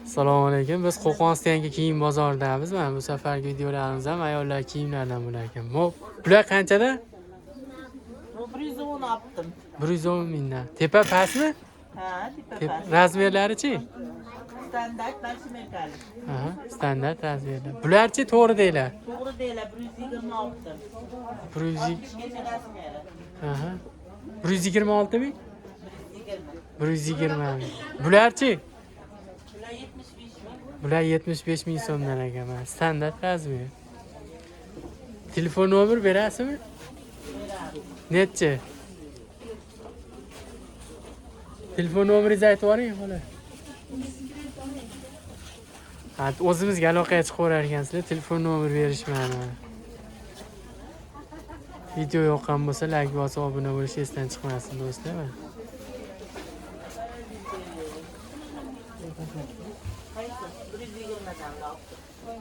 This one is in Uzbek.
Assalomu alaykum. Biz Qo'qonistonga kiyim bozoridamiz. Mana bu safargi videolarimiz ham ayollar kiyimlaridan bo'lar ekan. Bular qanchada? Bu 110 yaptım. 110 mingdan. Tepa pastmi? Ha, tipe pas. Razmerlari-chi? Standart başmekerli. Aha, standart razmerlar. Bular-chi to'g'ri deylar. Doğru değil, 120 yaptım. 120. Geçen razmeri. Aha. 126 ming? 120. 120 ming. Bular-chi? Şöyle 75 mi? Bular 75 ming so'mdan ekan. Standart razmer. Telefon nomer berasizmi? Nechi? Telefon nomeringizni aytib yuboring, xolos. Ha, o'zimizga aloqaga chiqaverar ekansizlar, telefon nomer berishmadi. Video yoqqan bo'lsa, like bosib obuna bo'lish esdan chiqmasin, do'stlar. Hayır, 120'den yaptım.